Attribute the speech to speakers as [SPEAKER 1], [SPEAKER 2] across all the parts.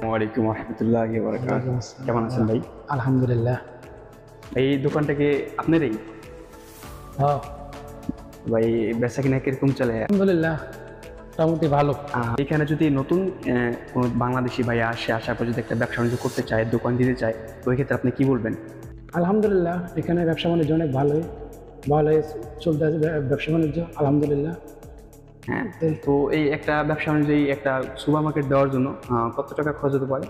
[SPEAKER 1] ওয়ালাইকুম রহমতুল্লাহি ওয়া বারাকাতুহু। কেমন আছেন ভাই?
[SPEAKER 2] আলহামদুলিল্লাহ।
[SPEAKER 1] এই দোকানটা কি আপনারই?
[SPEAKER 2] হ্যাঁ,
[SPEAKER 1] ভাই বেচা কিনা কিরকম চলে?
[SPEAKER 2] আলহামদুলিল্লাহ মোটামুটি ভালো।
[SPEAKER 1] এখানে যদি নতুন কোনো বাংলাদেশি ভাই আসার পর যদি একটা ব্যবসা বাণিজ্য করতে চায়, দোকান দিতে চায়, ওই ক্ষেত্রে আপনি কি বলবেন?
[SPEAKER 2] আলহামদুলিল্লাহ এখানে ব্যবসা বাণিজ্য অনেক ভালোই চলতে আছে ব্যবসা বাণিজ্য আলহামদুলিল্লাহ।
[SPEAKER 1] হ্যাঁ, তো এই একটা ব্যবসা বাণিজ্য, এই একটা সুপার মার্কেট দেওয়ার জন্য কত টাকা খরচ হতে পারে?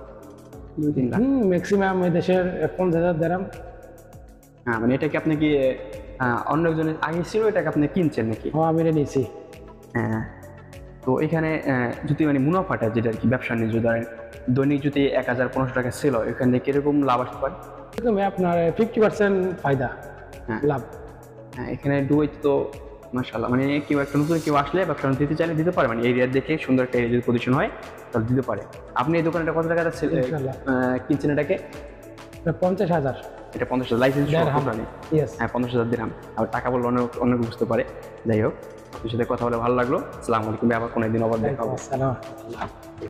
[SPEAKER 1] 2-3 লাখ?
[SPEAKER 2] ম্যাক্সিমাম এই দেশের 50,000 দেরাম।
[SPEAKER 1] হ্যাঁ, মানে এটা কি আপনি কি অন্য একজনের আগে ছিল, এটাকে আপনি কিনছেন নাকি?
[SPEAKER 2] হ্যাঁ, আমি এটা নিয়েছি।
[SPEAKER 1] হ্যাঁ, তো এখানে যদি মানে মুনাফাটা যেটা আর কি, ব্যবসা বাণিজ্য ধরেন দৈনিক যদি 1,000-1,500 টাকা সেল হয়, এখান থেকে কিরকম লাভ আসতে পারে?
[SPEAKER 2] এরকমই আপনার 50% ফায়দা
[SPEAKER 1] হ্যাঁ
[SPEAKER 2] লাভ।
[SPEAKER 1] হ্যাঁ, এখানে ডুবাইতে তো মাশাআল্লাহ, মানে কেউ একটা নতুন কেউ আসলে ব্যবসা বাণিজ্য দিতে চাইলে দিতে পারে, মানে এরিয়া দেখে সুন্দর একটা এরিয়া যদি পজিশন হয় তাহলে দিতে পারে। আপনি এই দোকানটা কত টাকা
[SPEAKER 2] ইনশাআল্লাহ।
[SPEAKER 1] কিনছেন এটাকে?
[SPEAKER 2] এটা 50,000।
[SPEAKER 1] এটা 50,000 লাইসেন্স
[SPEAKER 2] দেড়হাম। Yes.
[SPEAKER 1] হ্যাঁ, 50,000 দিরহাম। আর টাকা বললে অনেক অনেক বুঝতে পারে। যাই হোক, আপনার সাথে কথা বলে ভালো লাগলো। আসসালামু আলাইকুম। আবার কোনো একদিন আবার দেখা হবে।
[SPEAKER 2] আসসালাম।